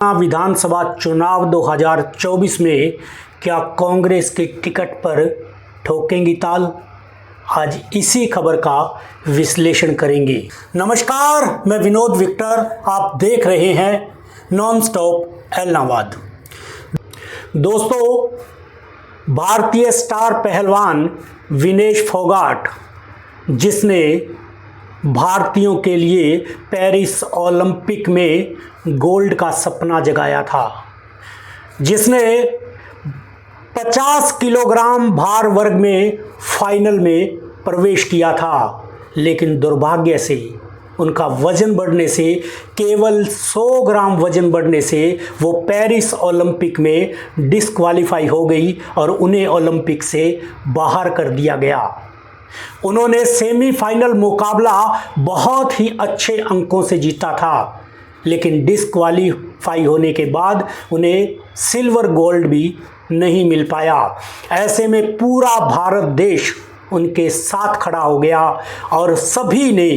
विधानसभा चुनाव 2024 में क्या कांग्रेस की टिकट पर ठोकेंगी ताल? आज इसी खबर का विश्लेषण करेंगे। नमस्कार, मैं विनोद विक्टर, आप देख रहे हैं नॉन स्टॉप एलनाबाद। दोस्तों, भारतीय स्टार पहलवान विनेश फोगाट, जिसने भारतीयों के लिए पेरिस ओलंपिक में गोल्ड का सपना जगाया था, जिसने 50 किलोग्राम भार वर्ग में फाइनल में प्रवेश किया था, लेकिन दुर्भाग्य से उनका वजन बढ़ने से, केवल 100 ग्राम वजन बढ़ने से वो पेरिस ओलंपिक में डिस्क्वालीफाई हो गई और उन्हें ओलंपिक से बाहर कर दिया गया। उन्होंने सेमीफाइनल मुकाबला बहुत ही अच्छे अंकों से जीता था, लेकिन डिस्क्वालीफाई होने के बाद उन्हें सिल्वर गोल्ड भी नहीं मिल पाया। ऐसे में पूरा भारत देश उनके साथ खड़ा हो गया और सभी ने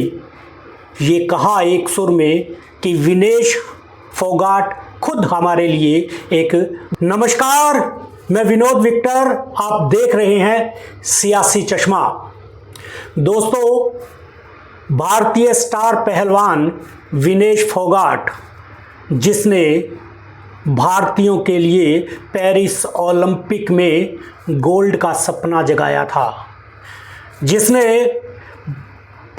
ये कहा एक सुर में कि विनेश फोगाट खुद हमारे लिए एक। नमस्कार, मैं विनोद विक्टर, आप देख रहे हैं सियासी चश्मा। दोस्तों, भारतीय स्टार पहलवान विनेश फोगाट, जिसने भारतीयों के लिए पेरिस ओलंपिक में गोल्ड का सपना जगाया था, जिसने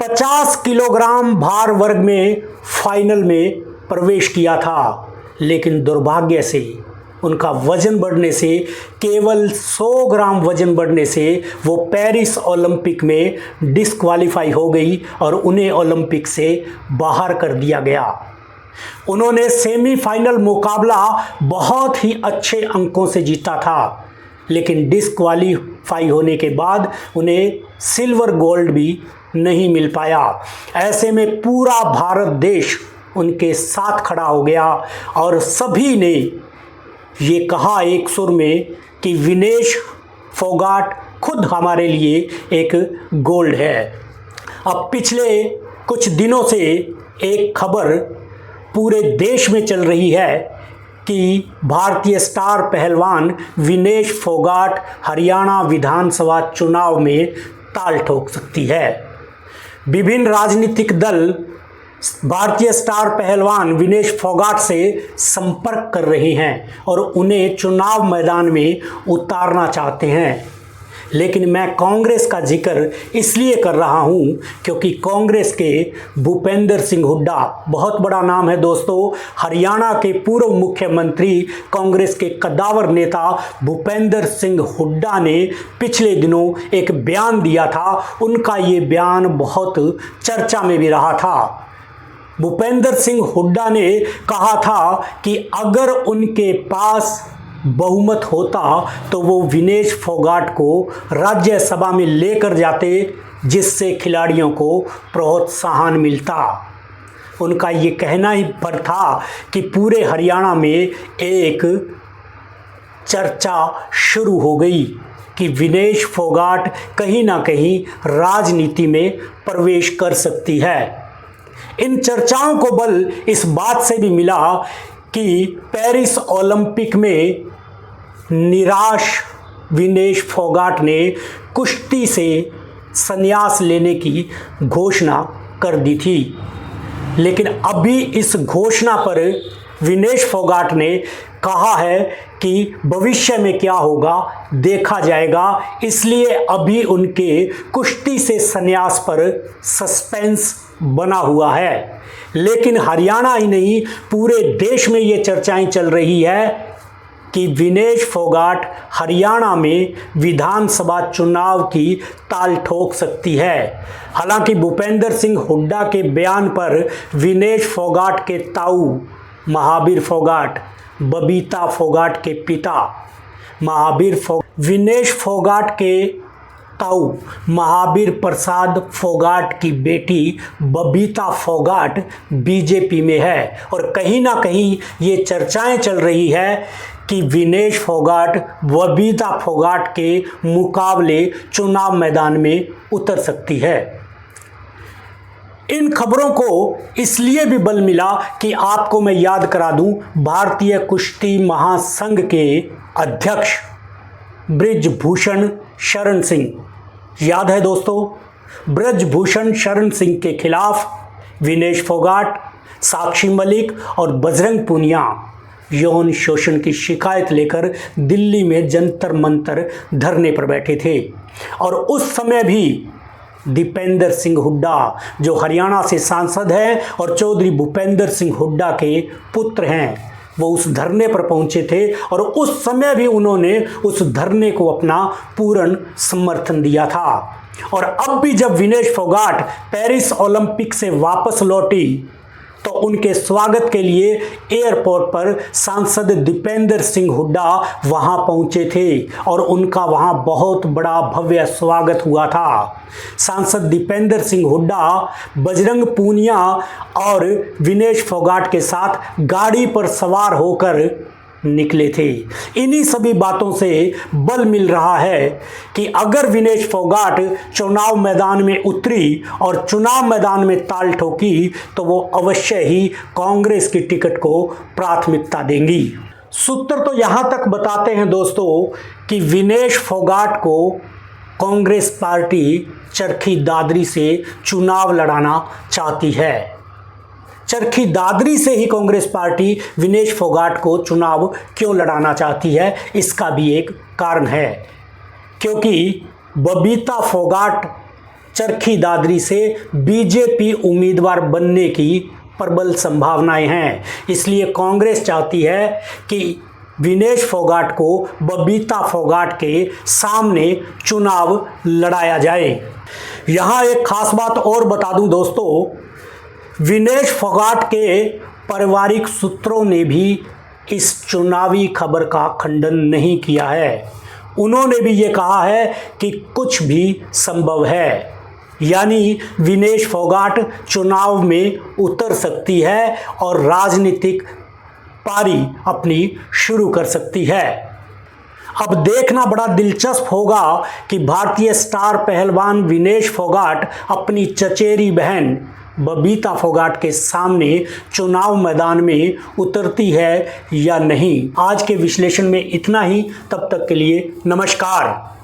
50 किलोग्राम भार वर्ग में फाइनल में प्रवेश किया था, लेकिन दुर्भाग्य से उनका वजन बढ़ने से, केवल 100 ग्राम वजन बढ़ने से वो पेरिस ओलंपिक में डिस्क्वालीफाई हो गई और उन्हें ओलंपिक से बाहर कर दिया गया। उन्होंने सेमीफाइनल मुकाबला बहुत ही अच्छे अंकों से जीता था, लेकिन डिस्क्वालीफाई होने के बाद उन्हें सिल्वर गोल्ड भी नहीं मिल पाया। ऐसे में पूरा भारत देश उनके साथ खड़ा हो गया और सभी ने ये कहा एक सुर में कि विनेश फोगाट खुद हमारे लिए एक गोल्ड है। अब पिछले कुछ दिनों से एक खबर पूरे देश में चल रही है कि भारतीय स्टार पहलवान विनेश फोगाट हरियाणा विधानसभा चुनाव में ताल ठोक सकती है। विभिन्न राजनीतिक दल भारतीय स्टार पहलवान विनेश फोगाट से संपर्क कर रहे हैं और उन्हें चुनाव मैदान में उतारना चाहते हैं, लेकिन मैं कांग्रेस का जिक्र इसलिए कर रहा हूं क्योंकि कांग्रेस के भूपेंद्र सिंह हुड्डा, बहुत बड़ा नाम है दोस्तों, हरियाणा के पूर्व मुख्यमंत्री, कांग्रेस के कद्दावर नेता भूपेंद्र सिंह हुड्डा ने पिछले दिनों एक बयान दिया था। उनका ये बयान बहुत चर्चा में भी रहा था। भूपेंद्र सिंह हुड्डा ने कहा था कि अगर उनके पास बहुमत होता तो वो विनेश फोगाट को राज्यसभा में लेकर जाते, जिससे खिलाड़ियों को प्रोत्साहन मिलता। उनका ये कहना ही पर था कि पूरे हरियाणा में एक चर्चा शुरू हो गई कि विनेश फोगाट कहीं ना कहीं राजनीति में प्रवेश कर सकती है। इन चर्चाओं को बल इस बात से भी मिला कि पेरिस ओलंपिक में निराश विनेश फोगाट ने कुश्ती से संन्यास लेने की घोषणा कर दी थी, लेकिन अभी इस घोषणा पर विनेश फोगाट ने कहा है कि भविष्य में क्या होगा देखा जाएगा, इसलिए अभी उनके कुश्ती से संन्यास पर सस्पेंस बना हुआ है। लेकिन हरियाणा ही नहीं, पूरे देश में ये चर्चाएं चल रही है कि विनेश फोगाट हरियाणा में विधानसभा चुनाव की ताल ठोक सकती है। हालांकि भूपेंद्र सिंह हुड्डा के बयान पर विनेश फोगाट के ताऊ महावीर फोगाट, बबीता फोगाट के पिता विनेश फोगाट के ताऊ महावीर प्रसाद फोगाट की बेटी बबीता फोगाट बीजेपी में है और कहीं ना कहीं ये चर्चाएं चल रही है कि विनेश फोगाट बबीता फोगाट के मुकाबले चुनाव मैदान में उतर सकती है। इन खबरों को इसलिए भी बल मिला कि आपको मैं याद करा दूं, भारतीय कुश्ती महासंघ के अध्यक्ष बृजभूषण शरण सिंह, याद है दोस्तों, बृजभूषण शरण सिंह के खिलाफ विनेश फोगाट, साक्षी मलिक और बजरंग पूनिया यौन शोषण की शिकायत लेकर दिल्ली में जंतर मंतर धरने पर बैठे थे। और उस समय भी दीपेंद्र सिंह हुड्डा, जो हरियाणा से सांसद हैं और चौधरी भूपेंद्र सिंह हुड्डा के पुत्र हैं, वो उस धरने पर पहुंचे थे और उस समय भी उन्होंने उस धरने को अपना पूर्ण समर्थन दिया था। और अब भी जब विनेश फोगाट पेरिस ओलंपिक से वापस लौटी तो उनके स्वागत के लिए एयरपोर्ट पर सांसद दीपेंद्र सिंह हुड्डा वहां पहुंचे थे और उनका वहां बहुत बड़ा भव्य स्वागत हुआ था। सांसद दीपेंद्र सिंह हुड्डा बजरंग पूनिया और विनेश फोगाट के साथ गाड़ी पर सवार होकर निकले थे। इन्हीं सभी बातों से बल मिल रहा है कि अगर विनेश फोगाट चुनाव मैदान में उतरी और चुनाव मैदान में ताल ठोकी तो वो अवश्य ही कांग्रेस की टिकट को प्राथमिकता देंगी। सूत्र तो यहां तक बताते हैं दोस्तों कि विनेश फोगाट को कांग्रेस पार्टी चरखी दादरी से चुनाव लड़ाना चाहती है। चरखी दादरी से ही कांग्रेस पार्टी विनेश फोगाट को चुनाव क्यों लड़ाना चाहती है, इसका भी एक कारण है, क्योंकि बबीता फोगाट चरखी दादरी से बीजेपी उम्मीदवार बनने की प्रबल संभावनाएं हैं। इसलिए कांग्रेस चाहती है कि विनेश फोगाट को बबीता फोगाट के सामने चुनाव लड़ाया जाए। यहाँ एक खास बात और बता दूं दोस्तों, विनेश फोगाट के पारिवारिक सूत्रों ने भी इस चुनावी खबर का खंडन नहीं किया है। उन्होंने भी ये कहा है कि कुछ भी संभव है, यानी विनेश फोगाट चुनाव में उतर सकती है और राजनीतिक पारी अपनी शुरू कर सकती है। अब देखना बड़ा दिलचस्प होगा कि भारतीय स्टार पहलवान विनेश फोगाट अपनी चचेरी बहन बबीता फोगाट के सामने चुनाव मैदान में उतरती है या नहीं। आज के विश्लेषण में इतना ही, तब तक के लिए नमस्कार।